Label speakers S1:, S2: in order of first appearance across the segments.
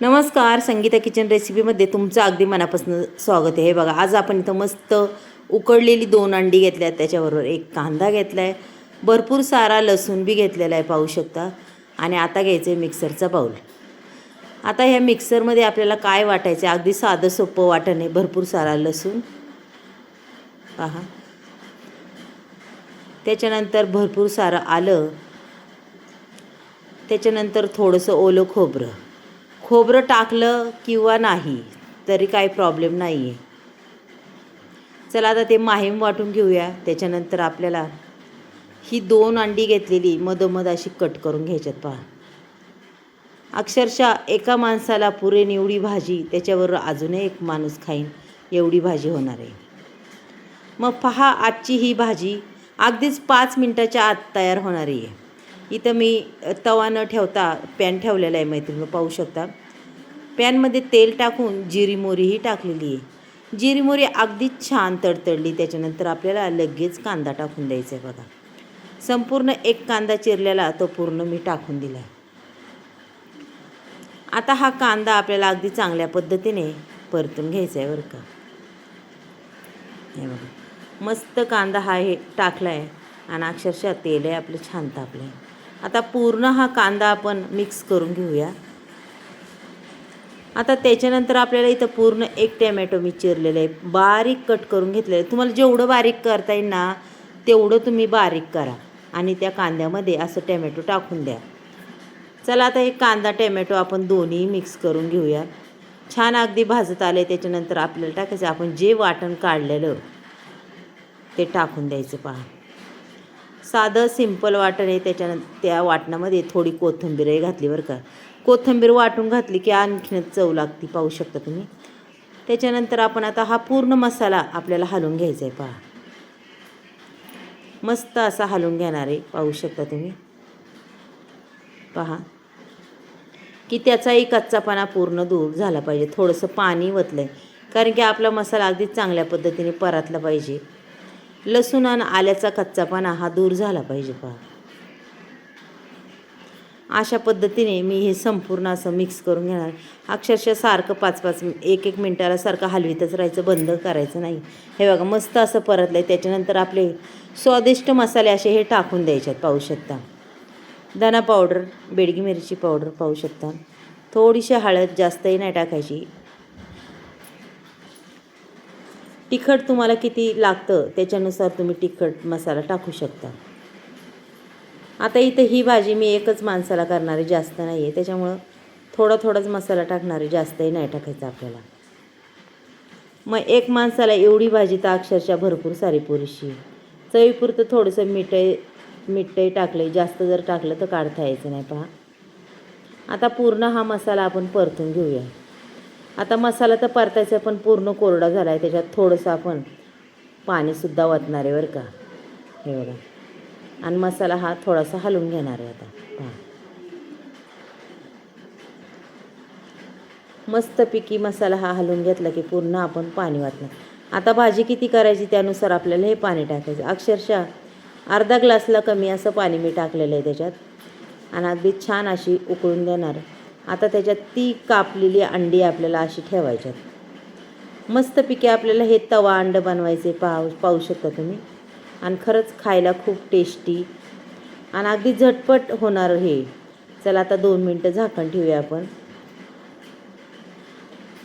S1: नमस्कार, संगीता किचन रेसिपीमध्ये तुमचं अगदी मनापासून स्वागत आहे. हे बघा, आज आपण इथं मस्त उकडलेली 2 अंडी घेतली आहेत, त्याच्याबरोबर एक कांदा घेतला आहे, भरपूर सारा लसूण बी घेतलेला आहे पाहू शकता. आणि आता घ्यायचं आहे मिक्सरचा बाऊल. आता ह्या मिक्सरमध्ये आपल्याला काय वाटायचं आहे, अगदी साधं सोपं वाटण आहे. भरपूर सारा लसूण पहा, त्याच्यानंतर भरपूर सारं आलं, त्याच्यानंतर थोडंसं ओलं खोबरं टाकलं किंवा नाही तरी काही प्रॉब्लेम नाही आहे. चला आता ते माहीम वाटून घेऊया. त्याच्यानंतर आपल्याला ही 2 अंडी घेतलेली मधोमध अशी कट करून घ्यायच्यात पहा. अक्षरशः एका माणसाला पुरेन एवढी भाजी, त्याच्याबरोबर अजूनही एक माणूस खाईन एवढी भाजी होणार आहे. मग पहा, आजची ही भाजी अगदीच 5 मिनटाच्या आत तयार होणार आहे. इथं मी तवा न ठेवता पॅन ठेवलेला आहे मैत्रिणी, पाहू शकता. पॅनमध्ये तेल टाकून जिरी मोहरीही टाकलेली आहे. जिरी मोहरी अगदीच छान तडतडली. त्याच्यानंतर आपल्याला लगेच कांदा टाकून द्यायचा आहे बघा. संपूर्ण एक कांदा चिरलेला तो पूर्ण मी टाकून दिला आहे. आता हा कांदा आपल्याला अगदी चांगल्या पद्धतीने परतून घ्यायचा आहे बरं का. हे बघा, मस्त कांदा हा हे टाकला आहे आणि अक्षरशः तेल आहे आपलं छान तापलं आहे. आता पूर्ण हा कांदा आपण मिक्स करून घेऊया. आता त्याच्यानंतर आपल्याला इथं पूर्ण एक टॅमॅटो मी चिरलेलं आहे, बारीक कट करून घेतलेलं आहे. तुम्हाला जेवढं बारीक करता येईल ना तेवढं तुम्ही बारीक करा आणि त्या कांद्यामध्ये असं टॅमॅटो टाकून द्या. चला आता हे कांदा टॅमॅटो आपण दोन्ही मिक्स करून घेऊया. छान अगदी भाजत आले. त्याच्यानंतर आपल्याला टाकायचं आपण जे वाटण काढलेलं ते टाकून द्यायचं पहा. साधं सिंपल वाटण आहे. त्याच्यानंतर त्या वाटणामध्ये थोडी कोथिंबीरही घातली बरं का. कोथिंबीर वाटून घातली की आणखीनच चव लागते, पाहू शकता तुम्ही. त्याच्यानंतर आपण आता हा पूर्ण मसाला आपल्याला हलवून घ्यायचा आहे पहा. मस्त असा हलवून घेणार आहे, पाहू शकता तुम्ही. पहा की त्याचाही कच्चापणा पूर्ण दूर झाला पाहिजे. थोडंसं पाणी ओतलं आहे कारण की आपला मसाला अगदी चांगल्या पद्धतीने परतला पाहिजे. लसूण आणि आल्याचा कच्चापणा हा दूर झाला पाहिजे पहा. अशा पद्धतीने मी हे संपूर्ण असं मिक्स करून घेणार. अक्षरशः सारखं 5-5 1-1 मिनटाला सारखं हलवीतच राहायचं, बंद करायचं नाही. हे बघा, मस्त असं परतलं आहे. त्याच्यानंतर आपले स्वादिष्ट मसाले असे हे टाकून द्यायचे आहेत, पाहू शकता. धना पावडर, बेडगी मिरची पावडर पाहू शकता. थोडीशी हळद, जास्तही नाही टाकायची. तिखट तुम्हाला किती लागतं त्याच्यानुसार तुम्ही तिखट मसाला टाकू शकता. आता इथं ही भाजी मी एकच माणसाला करणार आहे, जास्त नाही आहे, त्याच्यामुळं थोडाच मसाला टाकणार आहे, जास्तही नाही टाकायचा आपल्याला. मग एक माणसाला एवढी भाजी तर अक्षरशः भरपूर सारी पुरेशी. चवीपुरतं थोडंसं मीठही टाकलं, जास्त जर टाकलं तर काढता यायचं नाही पहा. आता पूर्ण हा मसाला आपण परतून घेऊया. आता मसाला तर परतायचा पण पूर्ण कोरडा झाला आहे. त्याच्यात थोडंसं आपण पाणीसुद्धा ओतणार आहे बरं का. हे बघा, आणि मसाला हा थोडासा हलवून घेणार आहे आता पहा. मस्तपैकी मसाला हा हलवून घेतला की पूर्ण आपण पाणी ओतणार. आता भाजी किती करायची त्यानुसार आपल्याला हे पाणी टाकायचं. अक्षरशः अर्धा ग्लासला कमी असं पाणी मी टाकलेलं आहे त्याच्यात आणि अगदी छान अशी उकळून देणार. आता त्याच्यात ती कापलेली अंडी आपल्याला अशी ठेवायच्यात. मस्तपैकी आपल्याला हे तवा अंड बनवायचे पाहू शकता तुम्ही. आणि खरंच खायला खूप टेस्टी आणि अगदी झटपट होणार हे. चला आता 2 मिनटं झाकण ठेवूया आपण.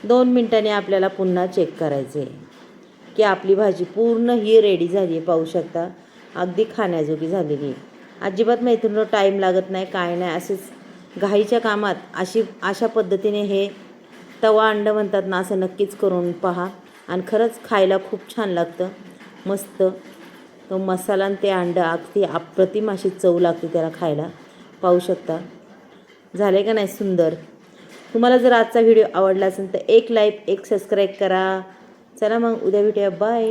S1: 2 मिनटांनी आपल्याला पुन्हा चेक करायचं आहे की आपली भाजी पूर्ण ही रेडी झाली आहे, पाहू शकता. अगदी खाण्याजोगी झालेली आहे. अजिबात मैत्रिणींनो टाईम लागत नाही, काय नाही. असेच घाईच्या कामात अशा पद्धतीने हे तवा अंड म्हणतात ना, असं नक्कीच करून पहा आणि खरंच खायला खूप छान लागतं. मस्त तो मसाला आणि ते अंडं अगदी अप्रतिम अशी चव लागते त्याला खायला, पाहू शकता. झाले का नाही सुंदर. तुम्हाला जर आजचा व्हिडिओ आवडला असेल तर एक लाईक, एक सबस्क्राईब करा. चला मग उद्या भेटूया, बाय.